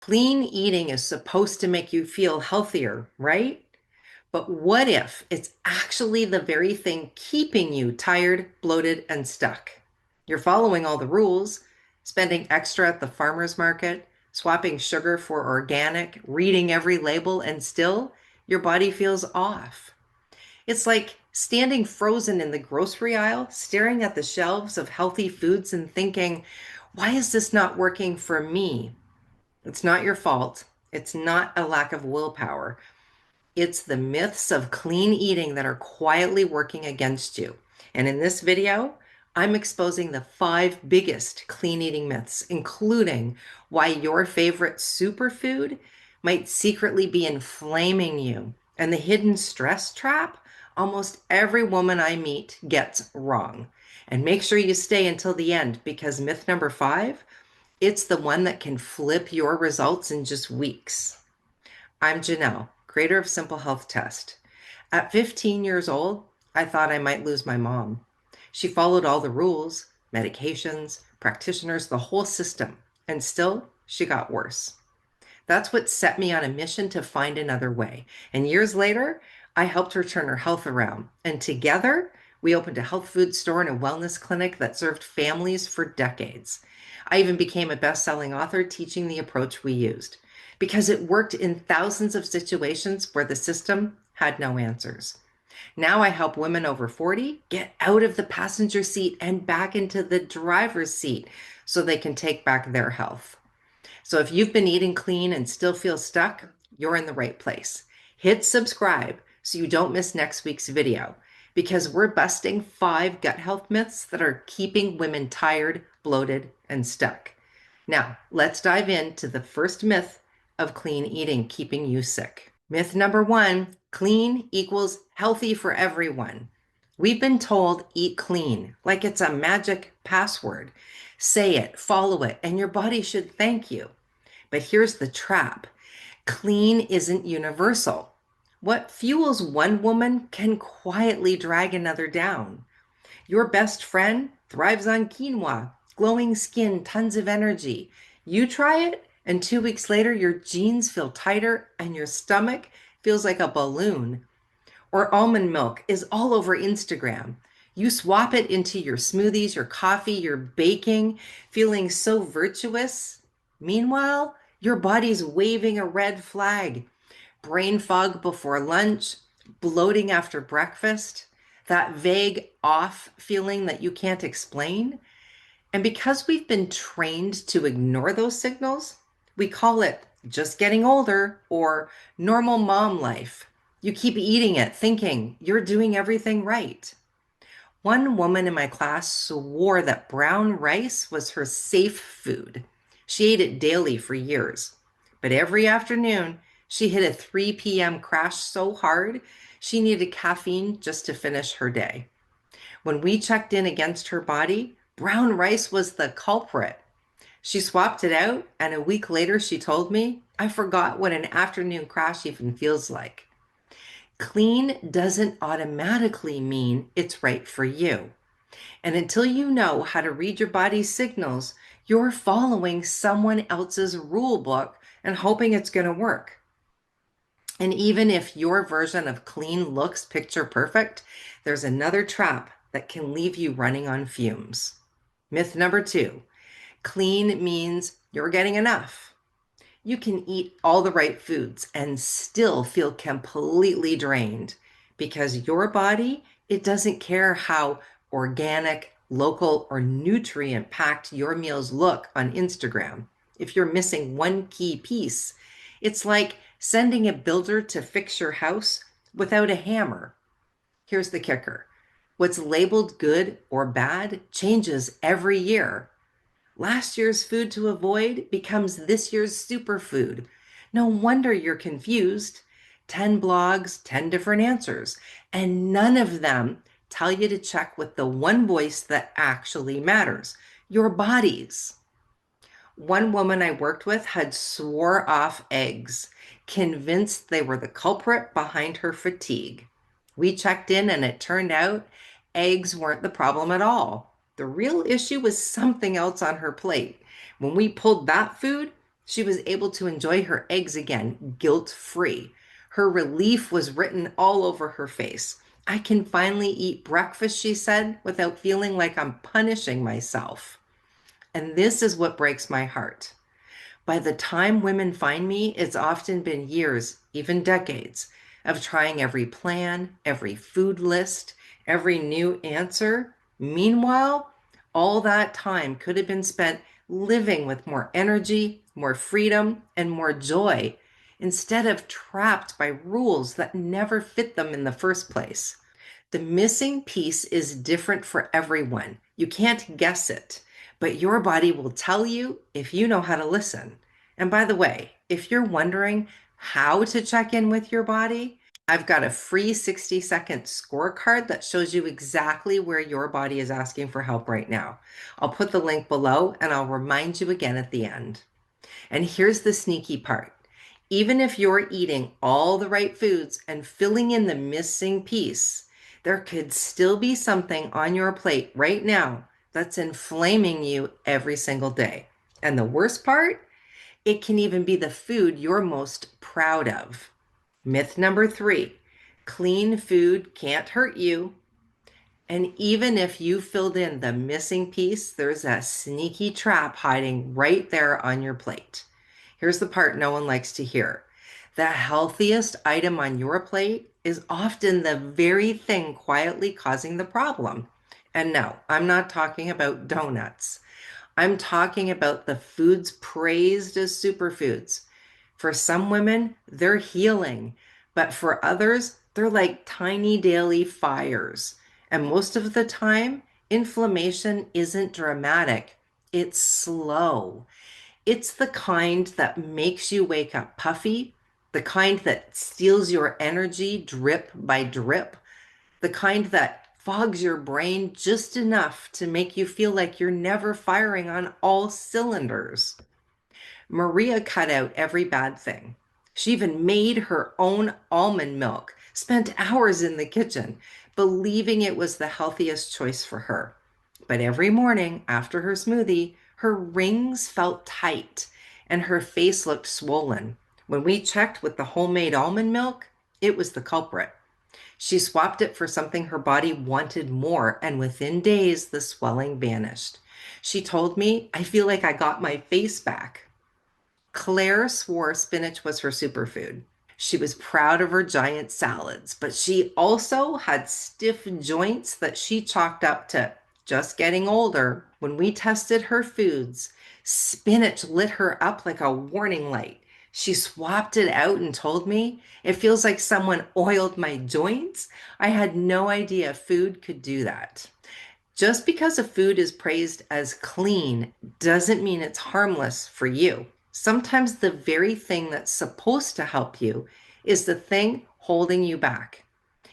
Clean eating is supposed to make you feel healthier, right? But what if it's actually the very thing keeping you tired, bloated, and stuck? You're following all the rules, spending extra at the farmer's market, swapping sugar for organic, reading every label, and still your body feels off. It's like standing frozen in the grocery aisle, staring at the shelves of healthy foods and thinking, why is this not working for me? It's not your fault. It's not a lack of willpower. It's the myths of clean eating that are quietly working against you. And in this video, I'm exposing the five biggest clean eating myths, including why your favorite superfood might secretly be inflaming you and the hidden stress trap almost every woman I meet gets wrong. And make sure you stay until the end because myth number five, it's the one that can flip your results in just weeks. I'm Jennell, creator of Simple Health Test. At 15 years old, I thought I might lose my mom. She followed all the rules, medications, practitioners, the whole system, and still she got worse. That's what set me on a mission to find another way. And years later, I helped her turn her health around. And together, we opened a health food store and a wellness clinic that served families for decades. I even became a best-selling author teaching the approach we used because it worked in thousands of situations where the system had no answers. Now I help women over 40 get out of the passenger seat and back into the driver's seat so they can take back their health. So if you've been eating clean and still feel stuck, you're in the right place. Hit subscribe so you don't miss next week's video because we're busting five gut health myths that are keeping women tired, bloated, and stuck. Now, let's dive into the first myth of clean eating keeping you sick. Myth number one, clean equals healthy for everyone. We've been told eat clean, like it's a magic password. Say it, follow it, and your body should thank you. But here's the trap. Clean isn't universal. What fuels one woman can quietly drag another down. Your best friend thrives on quinoa, glowing skin, tons of energy. You try it, and 2 weeks later, your jeans feel tighter and your stomach feels like a balloon. Or almond milk is all over Instagram. You swap it into your smoothies, your coffee, your baking, feeling so virtuous. Meanwhile, your body's waving a red flag. Brain fog before lunch, bloating after breakfast, that vague off feeling that you can't explain. And because we've been trained to ignore those signals, we call it just getting older or normal mom life. You keep eating it, thinking you're doing everything right. One woman in my class swore that brown rice was her safe food. She ate it daily for years. But every afternoon, she hit a 3 p.m. crash so hard, she needed caffeine just to finish her day. When we checked in against her body, brown rice was the culprit. She swapped it out, and a week later, she told me, I forgot what an afternoon crash even feels like. Clean doesn't automatically mean it's right for you. And until you know how to read your body's signals, you're following someone else's rule book and hoping it's going to work. And even if your version of clean looks picture perfect, there's another trap that can leave you running on fumes. Myth number two, clean means you're getting enough. You can eat all the right foods and still feel completely drained because your body, it doesn't care how organic, local, or nutrient packed your meals look on Instagram. If you're missing one key piece, it's like sending a builder to fix your house without a hammer. Here's the kicker. What's labeled good or bad changes every year. Last year's food to avoid becomes this year's superfood. No wonder you're confused. 10 blogs, 10 different answers, and none of them tell you to check with the one voice that actually matters, your body's. One woman I worked with had swore off eggs, convinced they were the culprit behind her fatigue. We checked in and it turned out eggs weren't the problem at all. The real issue was something else on her plate. When we pulled that food, She was able to enjoy her eggs again, guilt-free. Her relief was written all over her face. I can finally eat breakfast, she said, without feeling like I'm punishing myself. And this is what breaks my heart. By the time women find me, it's often been years, even decades, of trying every plan, every food list, every new answer. Meanwhile, all that time could have been spent living with more energy, more freedom, and more joy instead of trapped by rules that never fit them in the first place. The missing piece is different for everyone. You can't guess it, but your body will tell you if you know how to listen. And by the way, if you're wondering how to check in with your body, I've got a free 60-second scorecard that shows you exactly where your body is asking for help right now. I'll put the link below and I'll remind you again at the end. And here's the sneaky part. Even if you're eating all the right foods and filling in the missing piece, there could still be something on your plate right now that's inflaming you every single day. And the worst part, it can even be the food you're most proud of. Myth number 3, clean food can't hurt you. And even if you filled in the missing piece, there's a sneaky trap hiding right there on your plate. Here's the part no one likes to hear. The healthiest item on your plate is often the very thing quietly causing the problem. And no, I'm not talking about donuts. I'm talking about the foods praised as superfoods. For some women, they're healing, but for others, they're like tiny daily fires. And most of the time, inflammation isn't dramatic, it's slow. It's the kind that makes you wake up puffy, the kind that steals your energy drip by drip, the kind that fogs your brain just enough to make you feel like you're never firing on all cylinders. Maria cut out every bad thing. She even made her own almond milk, spent hours in the kitchen, believing it was the healthiest choice for her. But every morning after her smoothie, her rings felt tight and her face looked swollen. When we checked with the homemade almond milk, it was the culprit. She swapped it for something her body wanted more, and within days, the swelling vanished. She told me, I feel like I got my face back. Claire swore spinach was her superfood. She was proud of her giant salads, but she also had stiff joints that she chalked up to just getting older. When we tested her foods, spinach lit her up like a warning light. She swapped it out and told me, it feels like someone oiled my joints. I had no idea food could do that. Just because a food is praised as clean doesn't mean it's harmless for you. Sometimes the very thing that's supposed to help you is the thing holding you back.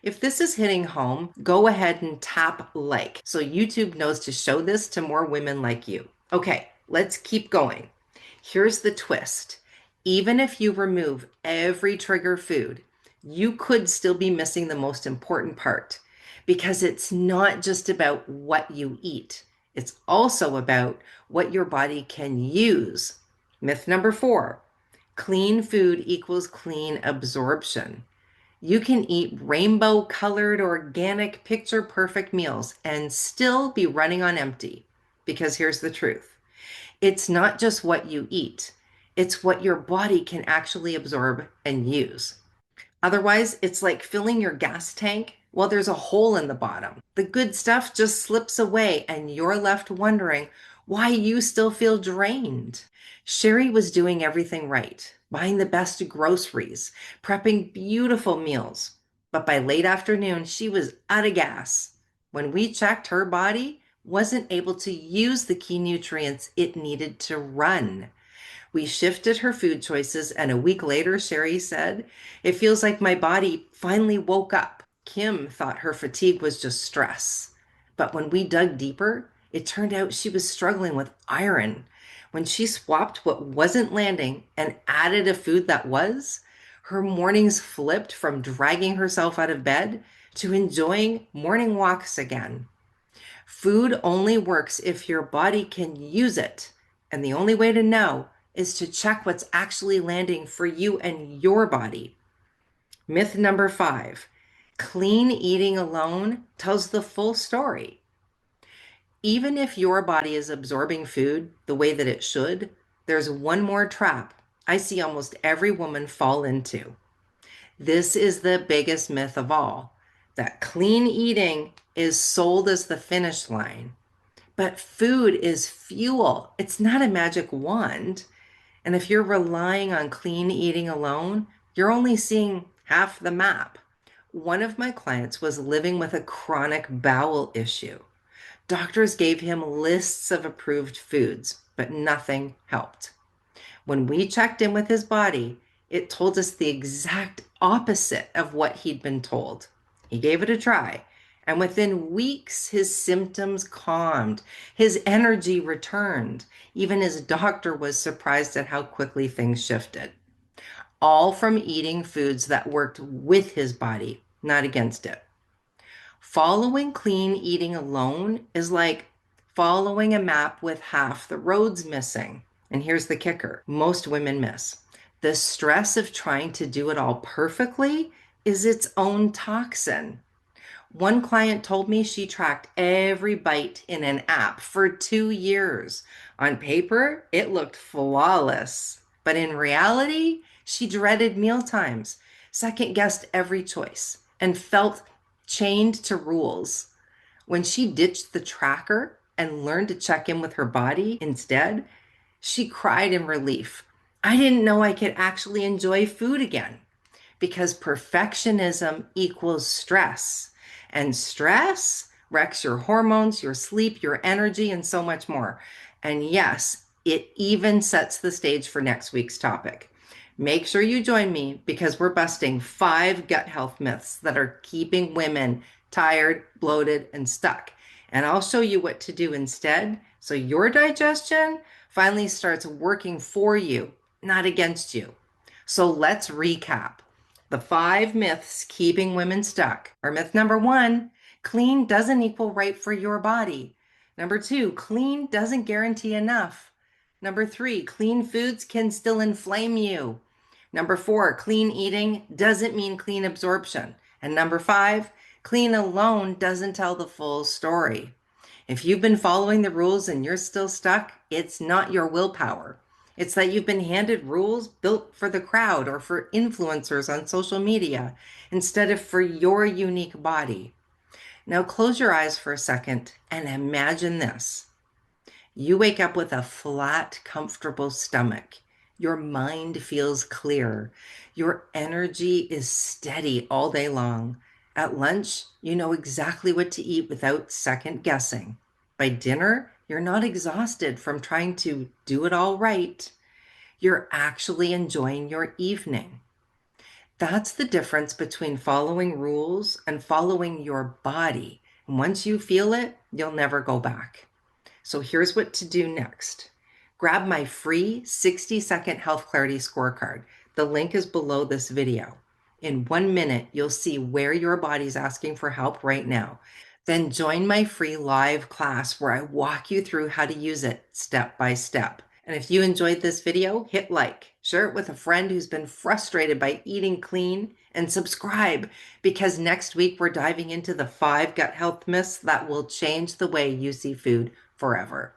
If this is hitting home, go ahead and tap like so YouTube knows to show this to more women like you. Okay, let's keep going. Here's the twist. Even if you remove every trigger food, you could still be missing the most important part because it's not just about what you eat. It's also about what your body can use. Myth number 4, clean food equals clean absorption. You can eat rainbow colored, organic, picture perfect meals and still be running on empty. Because here's the truth. It's not just what you eat. It's what your body can actually absorb and use. Otherwise, it's like filling your gas tank while there's a hole in the bottom. The good stuff just slips away and you're left wondering why you still feel drained. Sherry was doing everything right, buying the best groceries, prepping beautiful meals. But by late afternoon, she was out of gas. When we checked, her body wasn't able to use the key nutrients it needed to run. We shifted her food choices, and a week later, Sherry said, it feels like my body finally woke up. Kim thought her fatigue was just stress. But when we dug deeper, it turned out she was struggling with iron. When she swapped what wasn't landing and added a food that was, her mornings flipped from dragging herself out of bed to enjoying morning walks again. Food only works if your body can use it. And the only way to know is to check what's actually landing for you and your body. Myth number 5, clean eating alone tells the full story. Even if your body is absorbing food the way that it should, there's one more trap I see almost every woman fall into. This is the biggest myth of all, that clean eating is sold as the finish line. But food is fuel. It's not a magic wand. And if you're relying on clean eating alone, you're only seeing half the map. One of my clients was living with a chronic bowel issue. Doctors gave him lists of approved foods, but nothing helped. When we checked in with his body, it told us the exact opposite of what he'd been told. He gave it a try, and within weeks, his symptoms calmed. His energy returned. Even his doctor was surprised at how quickly things shifted. All from eating foods that worked with his body, not against it. Following clean eating alone is like following a map with half the roads missing. And here's the kicker most women miss. The stress of trying to do it all perfectly is its own toxin. One client told me she tracked every bite in an app for 2 years. On paper, it looked flawless. But in reality, she dreaded meal times, second guessed every choice, and felt chained to rules. When she ditched the tracker and learned to check in with her body instead, she cried in relief. I didn't know I could actually enjoy food again, because perfectionism equals stress, and stress wrecks your hormones, your sleep, your energy, and so much more. And yes, it even sets the stage for next week's topic. Make sure you join me because we're busting 5 gut health myths that are keeping women tired, bloated, and stuck. And I'll show you what to do instead so your digestion finally starts working for you, not against you. So let's recap. The 5 myths keeping women stuck are: myth number 1, clean doesn't equal right for your body. Number 2, clean doesn't guarantee enough. Number 3, clean foods can still inflame you. Number 4, clean eating doesn't mean clean absorption. And number 5, clean alone doesn't tell the full story. If you've been following the rules and you're still stuck, it's not your willpower. It's that you've been handed rules built for the crowd or for influencers on social media instead of for your unique body. Now close your eyes for a second and imagine this. You wake up with a flat, comfortable stomach. Your mind feels clear. Your energy is steady all day long. At lunch, you know exactly what to eat without second guessing. By dinner, you're not exhausted from trying to do it all right. You're actually enjoying your evening. That's the difference between following rules and following your body. And once you feel it, you'll never go back. So here's what to do next. Grab my free 60-second health clarity scorecard. The link is below this video. In 1 minute, you'll see where your body's asking for help right now. Then join my free live class where I walk you through how to use it step by step. And if you enjoyed this video, hit like, share it with a friend who's been frustrated by eating clean, and subscribe, because next week we're diving into the 5 gut health myths that will change the way you see food forever.